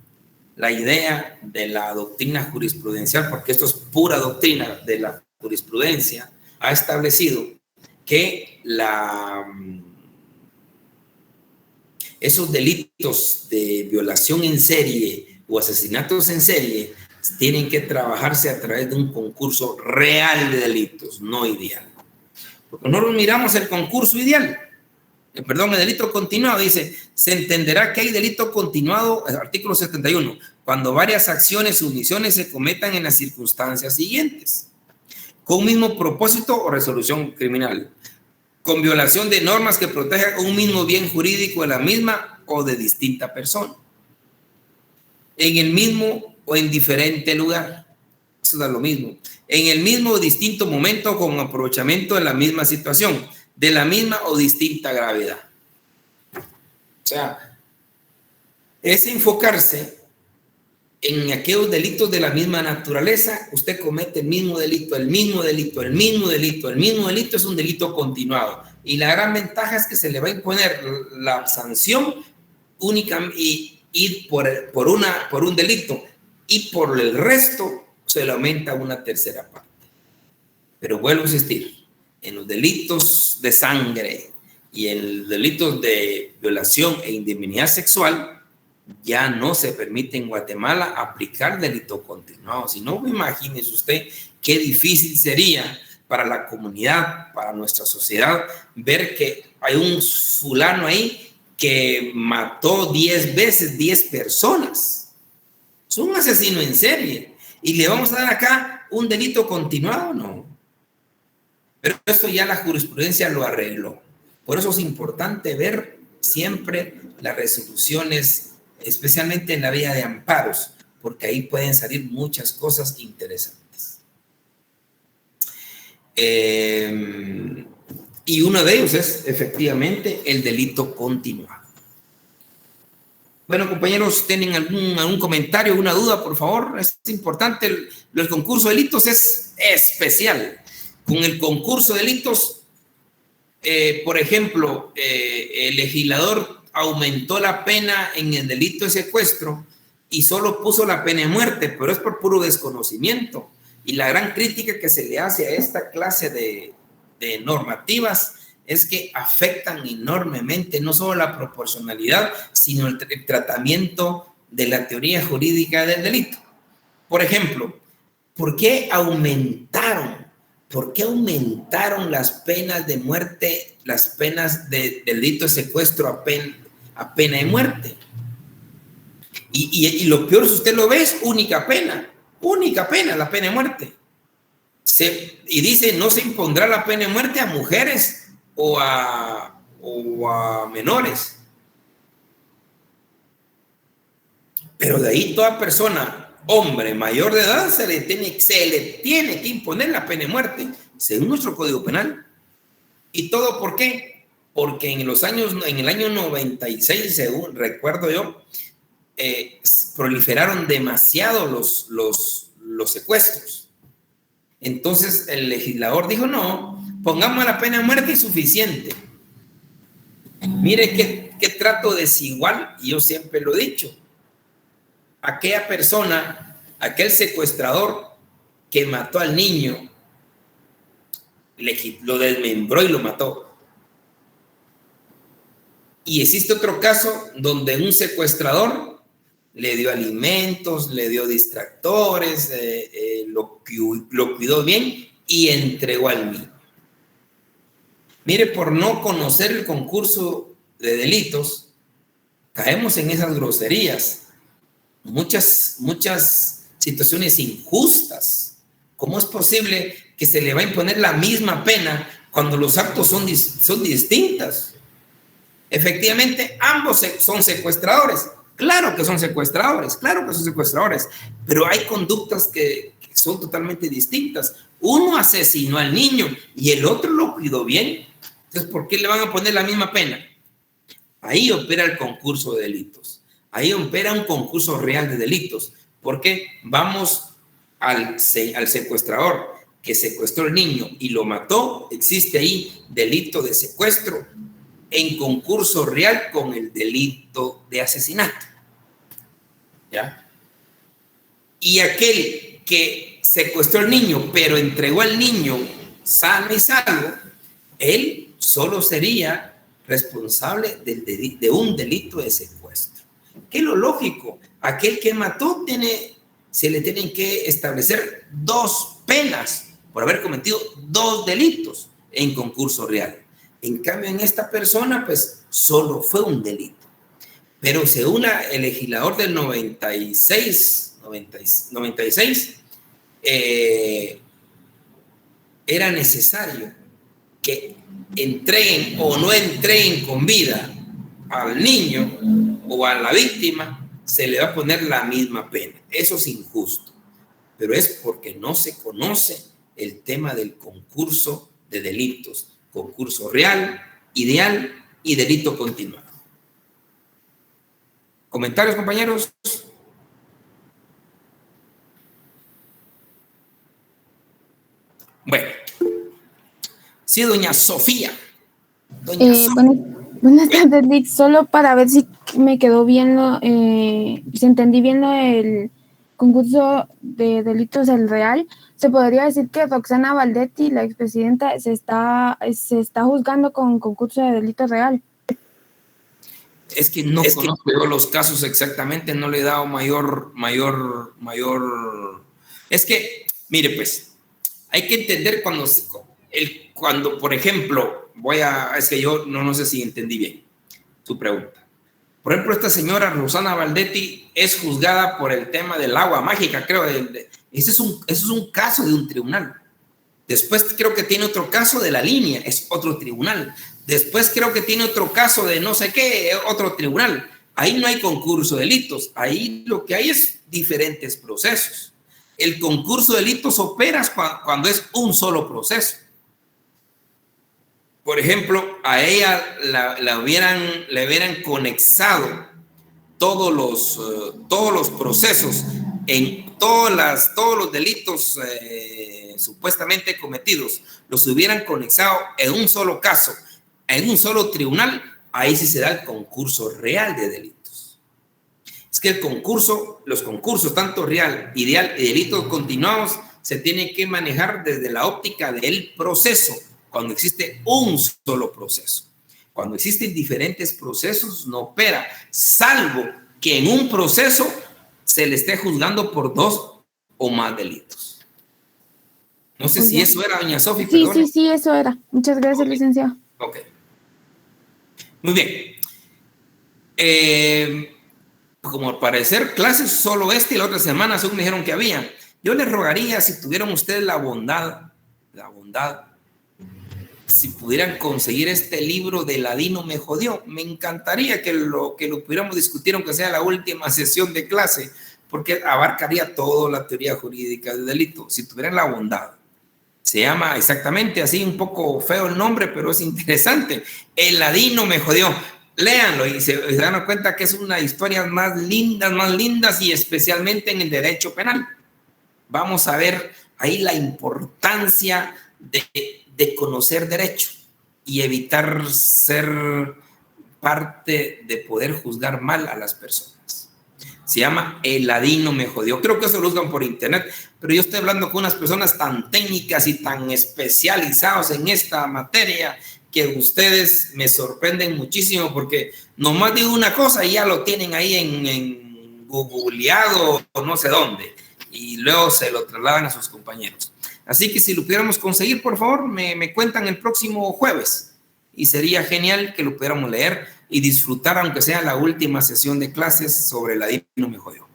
La idea de la doctrina jurisprudencial, porque esto es pura doctrina de la jurisprudencia, ha establecido que esos delitos de violación en serie o asesinatos en serie tienen que trabajarse a través de un concurso real de delitos, no ideal. Porque nosotros miramos el concurso ideal, el delito continuado, dice, se entenderá que hay delito continuado, artículo 71, cuando varias acciones o omisiones se cometan en las circunstancias siguientes, con un mismo propósito o resolución criminal, con violación de normas que protejan un mismo bien jurídico de la misma o de distinta persona, en el mismo o en diferente lugar, eso da lo mismo, en el mismo o distinto momento con aprovechamiento de la misma situación, de la misma o distinta gravedad. O sea, es enfocarse en aquellos delitos de la misma naturaleza. Usted comete el mismo delito, es un delito continuado. Y la gran ventaja es que se le va a imponer la sanción única y por un delito, y por el resto se le aumenta una tercera parte. Pero vuelvo a insistir, en los delitos de sangre y en los delitos de violación e indemnidad sexual, ya no se permite en Guatemala aplicar delito continuado. Si no, imagínese usted qué difícil sería para la comunidad, para nuestra sociedad, ver que hay un fulano ahí que mató 10 veces 10 personas. Es un asesino en serie. ¿Y le vamos a dar acá un delito continuado? No. Pero esto ya la jurisprudencia lo arregló. Por eso es importante ver siempre las resoluciones, especialmente en la vía de amparos, porque ahí pueden salir muchas cosas interesantes. Y uno de ellos es efectivamente el delito continuado. Bueno, compañeros, ¿tienen algún comentario, alguna duda, por favor? Es importante, el concurso de delitos es especial. Con el concurso de delitos, por ejemplo, el legislador aumentó la pena en el delito de secuestro y solo puso la pena de muerte, pero es por puro desconocimiento. Y la gran crítica que se le hace a esta clase de normativas es que afectan enormemente no solo la proporcionalidad, sino el tratamiento de la teoría jurídica del delito. Por ejemplo, ¿por qué aumentaron las penas de muerte, las penas de delito de secuestro a pena de muerte? Y lo peor, si usted lo ve, es única pena, la pena de muerte. Y dice, no se impondrá la pena de muerte a mujeres o a menores. Pero de ahí toda persona, hombre mayor de edad, se le tiene que imponer la pena de muerte, según nuestro Código Penal. ¿Y todo por qué? Porque en el año 96, según recuerdo yo, proliferaron demasiado los secuestros. Entonces el legislador dijo, no, pongamos la pena de muerte y suficiente. Mire qué trato desigual, y yo siempre lo he dicho. Aquella persona, aquel secuestrador que mató al niño, lo desmembró y lo mató. Y existe otro caso donde un secuestrador le dio alimentos, le dio distractores, lo cuidó bien y entregó al niño. Mire, por no conocer el concurso de delitos, caemos en esas groserías. Muchas situaciones injustas. ¿Cómo es posible que se le va a imponer la misma pena cuando los actos son distintas? Efectivamente, ambos son secuestradores. Claro que son secuestradores, pero hay conductas que son totalmente distintas. Uno asesinó al niño y el otro lo cuidó bien. Entonces, ¿por qué le van a poner la misma pena? Ahí opera el concurso de delitos. Ahí opera un concurso real de delitos. Porque vamos al secuestrador que secuestró al niño y lo mató. Existe ahí delito de secuestro en concurso real con el delito de asesinato. ¿Ya? Y aquel que secuestró al niño, pero entregó al niño sano y salvo, él solo sería responsable de un delito de secuestro. ¿Qué es lo lógico? Aquel que mató se le tienen que establecer 2 penas por haber cometido 2 delitos en concurso real. En cambio, en esta persona, pues, solo fue un delito. Pero según el legislador del 96, era necesario que entreguen o no entreguen con vida al niño o a la víctima, se le va a poner la misma pena. Eso es injusto, pero es porque no se conoce el tema del concurso de delitos, concurso real, ideal y delito continuado. ¿Comentarios, compañeros? Bueno, sí, doña Sofía. Buenas tardes, Lick. Solo para ver si me quedó bien si entendí bien lo del concurso de delitos del real. Se podría decir que Roxana Valdetti, la expresidenta, se está juzgando con concurso de delitos real. Es que no conozco yo los casos exactamente, no le he dado mayor. Es que, mire, pues, hay que entender cuando, por ejemplo, es que yo no sé si entendí bien su pregunta. Por ejemplo, esta señora Roxana Valdetti es juzgada por el tema del agua mágica, creo. Ese es un caso de un tribunal. Después creo que tiene otro caso de la línea, es otro tribunal. Después creo que tiene otro caso de no sé qué, otro tribunal. Ahí no hay concurso de delitos. Ahí lo que hay es diferentes procesos. El concurso de delitos opera cuando es un solo proceso. Por ejemplo, a ella le hubieran conexado todos los procesos en todos los delitos supuestamente cometidos, los hubieran conexado en un solo caso, en un solo tribunal. Ahí sí se da el concurso real de delitos. Es que los concursos, tanto real, ideal y delitos continuados, se tienen que manejar desde la óptica del proceso, cuando existe un solo proceso. Cuando existen diferentes procesos, no opera, salvo que en un proceso se le esté juzgando por 2 o más delitos. No sé si eso era, doña Sofía. Sí, eso era. Muchas gracias, licenciado. Ok. Muy bien. Como al parecer, clases solo y la otra semana, según me dijeron que había. Yo les rogaría, si tuvieran ustedes la bondad, si pudieran conseguir este libro de Ladino me jodió, me encantaría que lo pudiéramos discutir, aunque sea la última sesión de clase, porque abarcaría toda la teoría jurídica del delito, si tuvieran la bondad. Se llama exactamente así, un poco feo el nombre, pero es interesante. El Ladino me jodió. Léanlo y se dan cuenta que es una de las historias más lindas y especialmente en el derecho penal. Vamos a ver ahí la importancia de conocer derecho y evitar ser parte de poder juzgar mal a las personas. Se llama El Ladino me jodió. Creo que eso lo buscan por internet, pero yo estoy hablando con unas personas tan técnicas y tan especializados en esta materia que ustedes me sorprenden muchísimo, porque nomás digo una cosa y ya lo tienen ahí en googleado o no sé dónde, y luego se lo trasladan a sus compañeros. Así que si lo pudiéramos conseguir, por favor, me cuentan el próximo jueves, y sería genial que lo pudiéramos leer y disfrutar, aunque sea la última sesión de clases sobre el Ladino me jodió.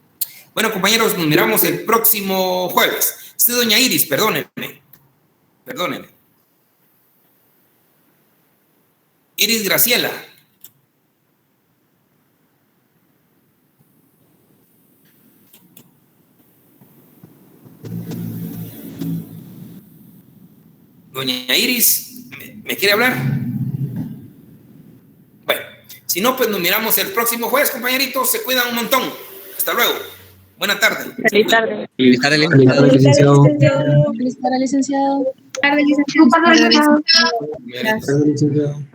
Bueno, compañeros, nos miramos el próximo jueves. Sí, doña Iris, perdónenme. Iris Graciela. Doña Iris, ¿me quiere hablar? Bueno, si no, pues nos miramos el próximo jueves, compañeritos. Se cuidan un montón. Hasta luego. Buena tarde. Feliz tarde. Feliz tarde, licenciado. Feliz tarde, licenciado. Tarde, licenciado. Gracias.